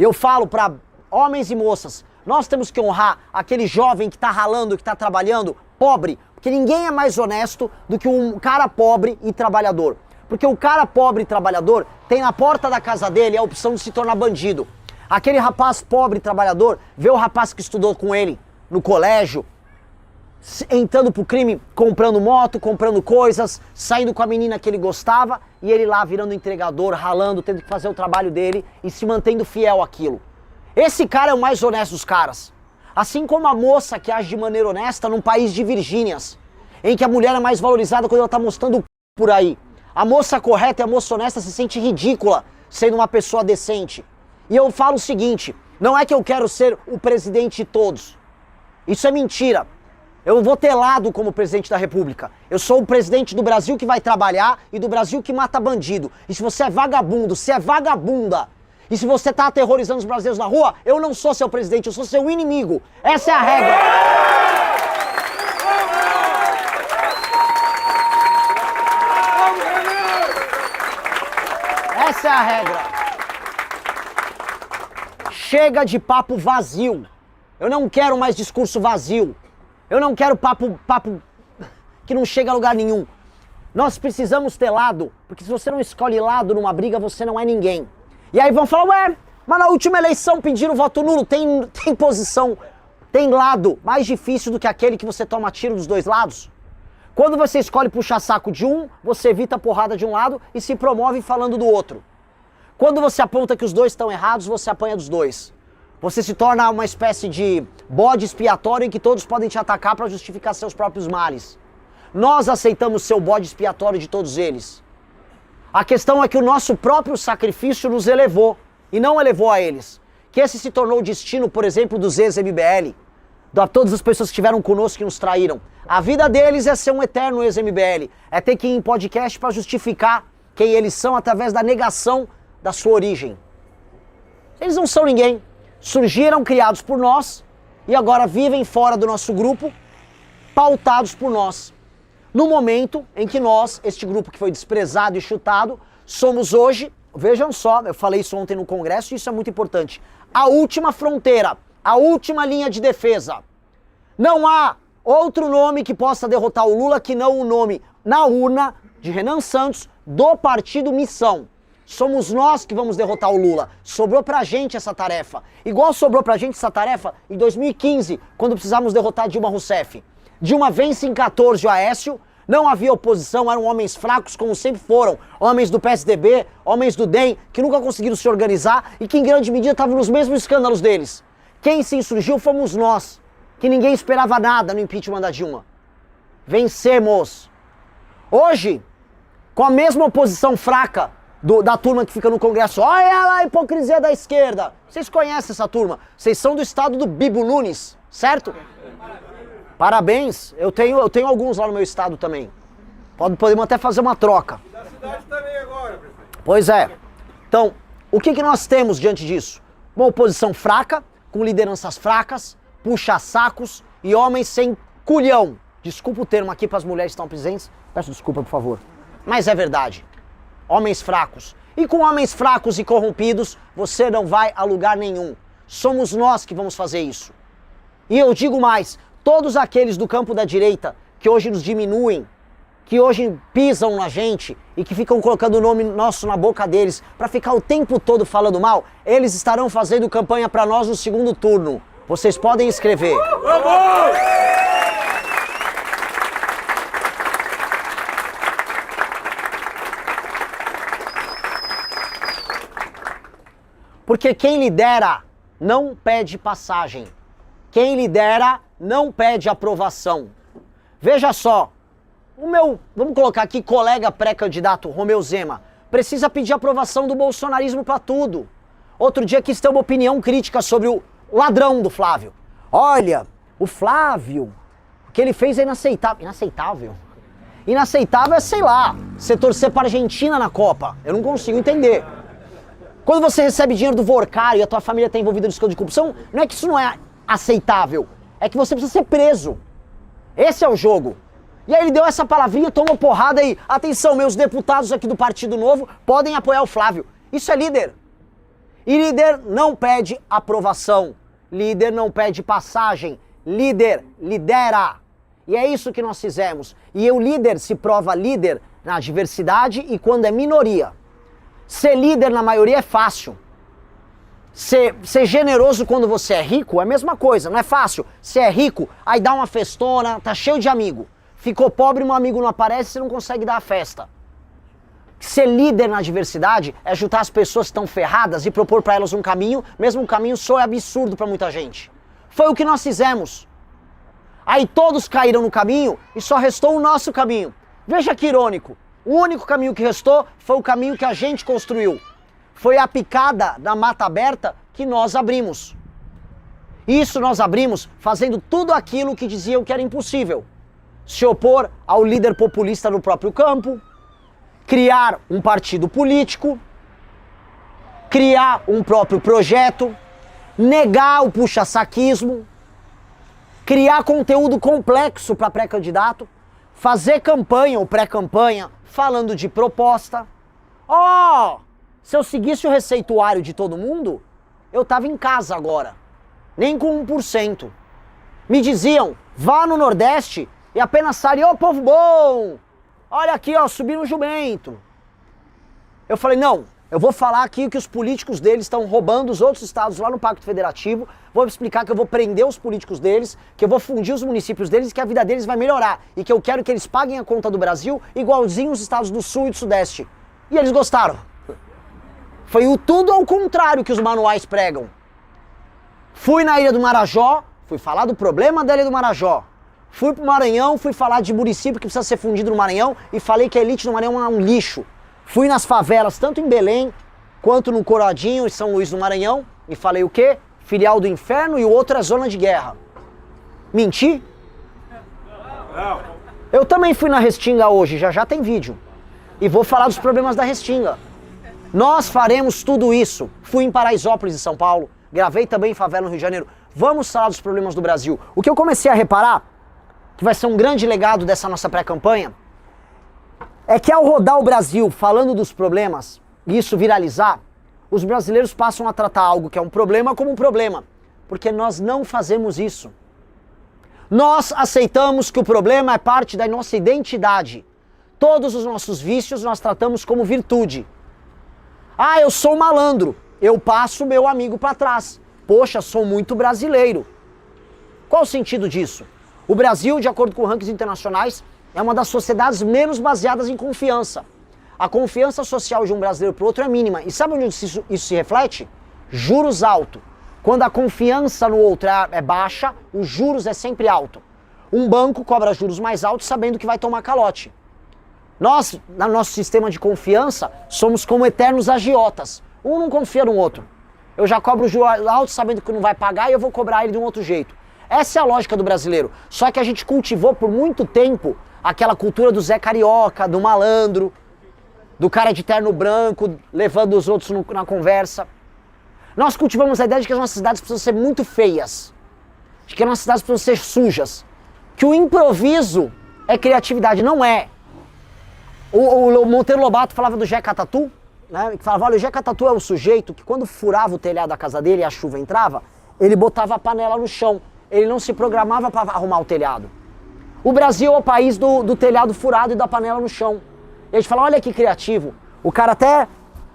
Eu falo para homens e moças, nós temos que honrar aquele jovem que está ralando, que está trabalhando, pobre, porque ninguém é mais honesto do que um cara pobre e trabalhador. Porque o cara pobre e trabalhador tem na porta da casa dele a opção de se tornar bandido. Aquele rapaz pobre e trabalhador vê o rapaz que estudou com ele no colégio, entrando pro crime, comprando moto, comprando coisas, saindo com a menina que ele gostava e ele lá virando entregador, ralando, tendo que fazer o trabalho dele e se mantendo fiel àquilo. Esse cara é o mais honesto dos caras. Assim como a moça que age de maneira honesta num país de Virgínias, em que a mulher é mais valorizada quando ela tá mostrando o c... por aí. A moça correta e a moça honesta se sente ridícula sendo uma pessoa decente. E eu falo o seguinte, não é que eu quero ser o presidente de todos. Isso é mentira. Eu vou ter lado como presidente da República. Eu sou o presidente do Brasil que vai trabalhar e do Brasil que mata bandido. E se você é vagabundo, se é vagabunda, e se você tá aterrorizando os brasileiros na rua, eu não sou seu presidente, eu sou seu inimigo. Essa é a regra. Essa é a regra. Chega de papo vazio. Eu não quero mais discurso vazio. Eu não quero papo que não chega a lugar nenhum. Nós precisamos ter lado, porque se você não escolhe lado numa briga, você não é ninguém. E aí vão falar, ué, mas na última eleição pediram voto nulo, tem posição, tem lado mais difícil do que aquele que você toma tiro dos dois lados? Quando você escolhe puxar saco de um, você evita a porrada de um lado e se promove falando do outro. Quando você aponta que os dois estão errados, você apanha dos dois. Você se torna uma espécie de bode expiatório em que todos podem te atacar para justificar seus próprios males. Nós aceitamos ser o bode expiatório de todos eles. A questão é que o nosso próprio sacrifício nos elevou, e não elevou a eles. Que esse se tornou o destino, por exemplo, dos ex-MBL, de todas as pessoas que estiveram conosco que nos traíram. A vida deles é ser um eterno ex-MBL, é ter que ir em podcast para justificar quem eles são através da negação da sua origem. Eles não são ninguém. Surgiram criados por nós e agora vivem fora do nosso grupo, pautados por nós. No momento em que nós, este grupo que foi desprezado e chutado, somos hoje, vejam só, eu falei isso ontem no Congresso e isso é muito importante, a última fronteira, a última linha de defesa. Não há outro nome que possa derrotar o Lula que não o nome na urna de Renan Santos do Partido Missão. Somos nós que vamos derrotar o Lula. Sobrou pra gente essa tarefa. Igual sobrou pra gente essa tarefa em 2015, quando precisávamos derrotar Dilma Rousseff. Dilma vence em 14 o Aécio, não havia oposição, eram homens fracos como sempre foram. Homens do PSDB, homens do DEM, que nunca conseguiram se organizar e que em grande medida estavam nos mesmos escândalos deles. Quem se insurgiu fomos nós, que ninguém esperava nada no impeachment da Dilma. Vencemos. Hoje, com a mesma oposição fraca, da turma que fica no Congresso, olha lá a hipocrisia da esquerda. Vocês conhecem essa turma? Vocês são do estado do Bibo Nunes, certo? Parabéns, eu tenho alguns lá no meu estado também. Podemos até fazer uma troca. Da cidade também agora, prefeito. Pois é. Então, o que nós temos diante disso? Uma oposição fraca, com lideranças fracas, puxa-sacos e homens sem culhão. Desculpa o termo aqui para as mulheres que estão presentes. Peço desculpa, por favor. Mas é verdade. Homens fracos. E com homens fracos e corrompidos, você não vai a lugar nenhum. Somos nós que vamos fazer isso. E eu digo mais, todos aqueles do campo da direita que hoje nos diminuem, que hoje pisam na gente e que ficam colocando o nome nosso na boca deles para ficar o tempo todo falando mal, eles estarão fazendo campanha para nós no segundo turno. Vocês podem escrever. Vamos! Porque quem lidera não pede passagem. Quem lidera não pede aprovação. Veja só, vamos colocar aqui, colega pré-candidato Romeu Zema, precisa pedir aprovação do bolsonarismo para tudo. Outro dia quis ter uma opinião crítica sobre o ladrão do Flávio. Olha, o Flávio, o que ele fez é inaceitável. Inaceitável? Inaceitável é, sei lá, você torcer para a Argentina na Copa. Eu não consigo entender. Quando você recebe dinheiro do Vorcário e a tua família está envolvida no escândalo de corrupção, não é que isso não é aceitável, é que você precisa ser preso. Esse é o jogo. E aí ele deu essa palavrinha, tomou porrada e, atenção, meus deputados aqui do Partido Novo podem apoiar o Flávio. Isso é líder. E líder não pede aprovação, líder não pede passagem, líder lidera. E é isso que nós fizemos. E o líder se prova líder na diversidade e quando é minoria. Ser líder na maioria é fácil. Ser generoso quando você é rico é a mesma coisa, não é fácil. Você é rico, aí dá uma festona, tá cheio de amigo. Ficou pobre, um amigo não aparece, você não consegue dar a festa. Ser líder na diversidade é juntar as pessoas que estão ferradas e propor para elas um caminho, mesmo um caminho soa absurdo para muita gente. Foi o que nós fizemos. Aí todos caíram no caminho e só restou o nosso caminho. Veja que irônico. O único caminho que restou foi o caminho que a gente construiu. Foi a picada da mata aberta que nós abrimos. Isso nós abrimos fazendo tudo aquilo que diziam que era impossível. Se opor ao líder populista no próprio campo, criar um partido político, criar um próprio projeto, negar o puxa-saquismo, criar conteúdo complexo para pré-candidato, fazer campanha ou pré-campanha falando de proposta. Se eu seguisse o receituário de todo mundo, eu estava em casa agora, nem com 1%. Me diziam, vá no Nordeste e apenas fale, ô povo bom, olha aqui, ó, subiram um jumento. Eu falei, não, eu vou falar aqui que os políticos deles estão roubando os outros estados lá no Pacto Federativo, vou explicar que eu vou prender os políticos deles, que eu vou fundir os municípios deles e que a vida deles vai melhorar. E que eu quero que eles paguem a conta do Brasil igualzinho os estados do Sul e do Sudeste. E eles gostaram. Foi o tudo ao contrário que os manuais pregam. Fui na Ilha do Marajó, fui falar do problema da Ilha do Marajó. Fui pro Maranhão, fui falar de município que precisa ser fundido no Maranhão e falei que a elite no Maranhão é um lixo. Fui nas favelas, tanto em Belém quanto no Coradinho e São Luís do Maranhão e falei o quê? Filial do inferno e o outro é zona de guerra. Menti? Não. Eu também fui na Restinga hoje, já tem vídeo. E vou falar dos problemas da Restinga. Nós faremos tudo isso. Fui em Paraisópolis, em São Paulo. Gravei também em favela no Rio de Janeiro. Vamos falar dos problemas do Brasil. O que eu comecei a reparar, que vai ser um grande legado dessa nossa pré-campanha, é que ao rodar o Brasil falando dos problemas, e isso viralizar, os brasileiros passam a tratar algo que é um problema como um problema. Porque nós não fazemos isso. Nós aceitamos que o problema é parte da nossa identidade. Todos os nossos vícios nós tratamos como virtude. Eu sou malandro, eu passo meu amigo para trás. Poxa, sou muito brasileiro. Qual o sentido disso? O Brasil, de acordo com rankings internacionais, é uma das sociedades menos baseadas em confiança. A confiança social de um brasileiro para o outro é mínima. E sabe onde isso se reflete? Juros altos. Quando a confiança no outro é baixa, os juros é sempre alto. Um banco cobra juros mais altos sabendo que vai tomar calote. Nós, no nosso sistema de confiança, somos como eternos agiotas. Um não confia no outro. Eu já cobro juros altos sabendo que não vai pagar e eu vou cobrar ele de um outro jeito. Essa é a lógica do brasileiro. Só que a gente cultivou por muito tempo aquela cultura do Zé Carioca, do malandro, do cara de terno branco, levando os outros na conversa. Nós cultivamos a ideia de que as nossas cidades precisam ser muito feias, de que as nossas cidades precisam ser sujas, que o improviso é criatividade. Não é. O Monteiro Lobato falava do Jeca Tatu, né? Que falava, olha, o Jeca Tatu é o sujeito que quando furava o telhado da casa dele e a chuva entrava, ele botava a panela no chão. Ele não se programava para arrumar o telhado. O Brasil é o país do telhado furado e da panela no chão. E a gente fala, olha que criativo. O cara até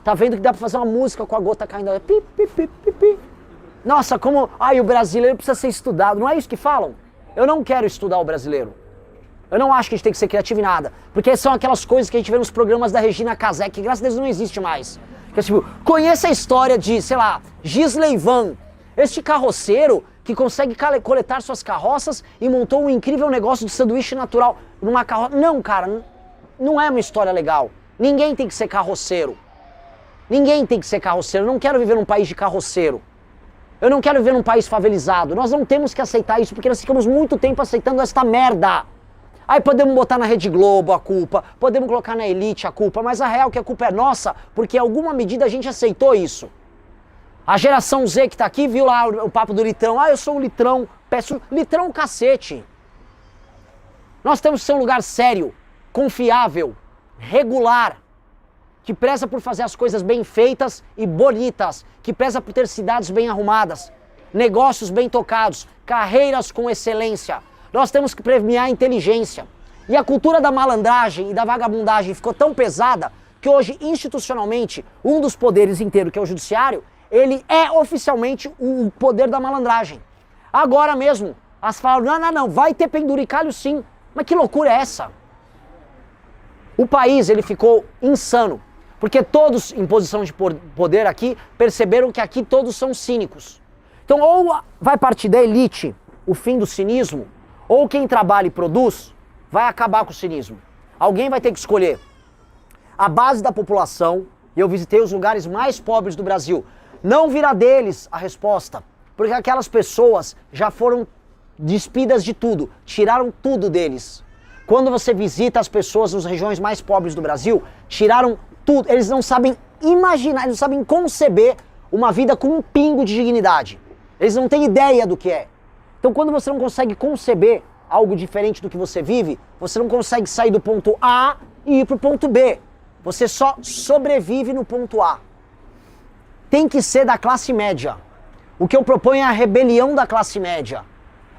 tá vendo que dá pra fazer uma música com a gota caindo. Pi, pi, pi, pi, pi. Nossa, como... o brasileiro precisa ser estudado. Não é isso que falam? Eu não quero estudar o brasileiro. Eu não acho que a gente tem que ser criativo em nada. Porque são aquelas coisas que a gente vê nos programas da Regina Casé, que graças a Deus não existe mais. Que é tipo, conheça a história de, sei lá, Gisley Van. Este carroceiro que consegue coletar suas carroças e montou um incrível negócio de sanduíche natural numa carroça. Não, cara, não é uma história legal. Ninguém tem que ser carroceiro. Ninguém tem que ser carroceiro. Eu não quero viver num país de carroceiro. Eu não quero viver num país favelizado. Nós não temos que aceitar isso, porque nós ficamos muito tempo aceitando esta merda. Aí podemos botar na Rede Globo a culpa, podemos colocar na elite a culpa, mas a real é que a culpa é nossa, porque em alguma medida a gente aceitou isso. A geração Z que tá aqui viu lá o papo do litrão. Eu sou um litrão. Peço litrão cacete. Nós temos que ser um lugar sério, confiável, regular. que preza por fazer as coisas bem feitas e bonitas, que preza por ter cidades bem arrumadas, negócios bem tocados, carreiras com excelência. Nós temos que premiar a inteligência. E a cultura da malandragem e da vagabundagem ficou tão pesada que hoje, institucionalmente, um dos poderes inteiros, que é o judiciário, ele é oficialmente o poder da malandragem. Agora mesmo, as falam, não, vai ter penduricalho sim. Mas que loucura é essa? O país, ele ficou insano, porque todos em posição de poder aqui perceberam que aqui todos são cínicos. Então, ou vai partir da elite o fim do cinismo, ou quem trabalha e produz vai acabar com o cinismo. Alguém vai ter que escolher. A base da população, eu visitei os lugares mais pobres do Brasil, não virá deles a resposta, porque aquelas pessoas já foram despidas de tudo, tiraram tudo deles. Quando você visita as pessoas nas regiões mais pobres do Brasil, tiraram tudo, eles não sabem imaginar, eles não sabem conceber uma vida com um pingo de dignidade. Eles não têm ideia do que é. Então quando você não consegue conceber algo diferente do que você vive, você não consegue sair do ponto A e ir para o ponto B. Você só sobrevive no ponto A. Tem que ser da classe média. O que eu proponho é a rebelião da classe média.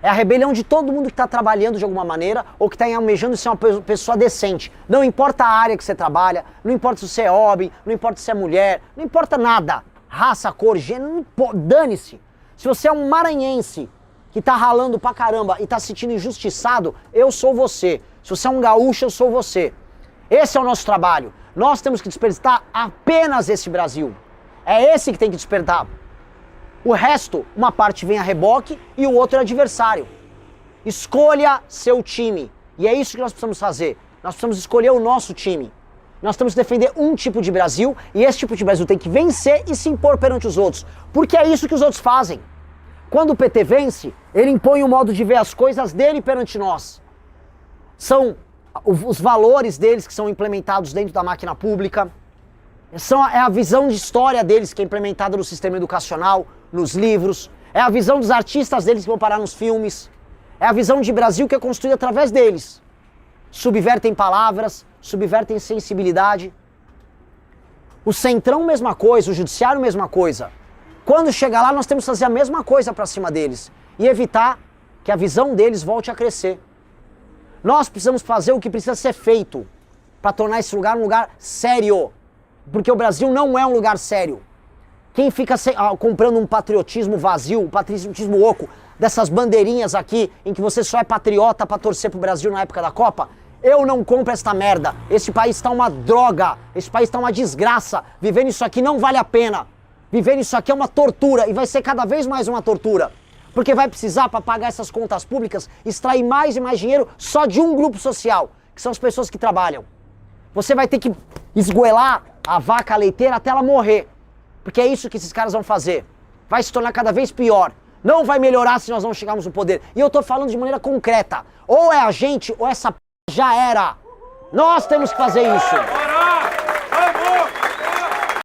É a rebelião de todo mundo que está trabalhando de alguma maneira ou que está almejando ser uma pessoa decente. Não importa a área que você trabalha, não importa se você é homem, não importa se é mulher, não importa nada. Raça, cor, gênero, dane-se. Se você é um maranhense que tá ralando pra caramba e tá se sentindo injustiçado, eu sou você. Se você é um gaúcho, eu sou você. Esse é o nosso trabalho. Nós temos que despertar apenas esse Brasil. É esse que tem que despertar. O resto, uma parte vem a reboque e o outro é adversário. Escolha seu time. E é isso que nós precisamos fazer. Nós precisamos escolher o nosso time. Nós temos que defender um tipo de Brasil e esse tipo de Brasil tem que vencer e se impor perante os outros. Porque é isso que os outros fazem. Quando o PT vence, ele impõe o modo de ver as coisas dele perante nós. São os valores deles que são implementados dentro da máquina pública. É a visão de história deles que é implementada no sistema educacional, nos livros. É a visão dos artistas deles que vão parar nos filmes. É a visão de Brasil que é construída através deles. Subvertem palavras, subvertem sensibilidade. O Centrão, mesma coisa. O Judiciário, mesma coisa. Quando chegar lá, nós temos que fazer a mesma coisa para cima deles. E evitar que a visão deles volte a crescer. Nós precisamos fazer o que precisa ser feito para tornar esse lugar um lugar sério. Porque o Brasil não é um lugar sério. Quem fica comprando um patriotismo vazio, um patriotismo oco, dessas bandeirinhas aqui, em que você só é patriota para torcer pro Brasil na época da Copa, eu não compro esta merda. Esse país tá uma droga, esse país tá uma desgraça. Viver isso aqui não vale a pena. Viver isso aqui é uma tortura e vai ser cada vez mais uma tortura. Porque vai precisar, para pagar essas contas públicas, extrair mais e mais dinheiro só de um grupo social, que são as pessoas que trabalham. Você vai ter que esgoelar a vaca leiteira até ela morrer. Porque é isso que esses caras vão fazer. Vai se tornar cada vez pior. Não vai melhorar se nós não chegarmos no poder. E eu tô falando de maneira concreta. Ou é a gente, ou essa p... já era. Nós temos que fazer isso.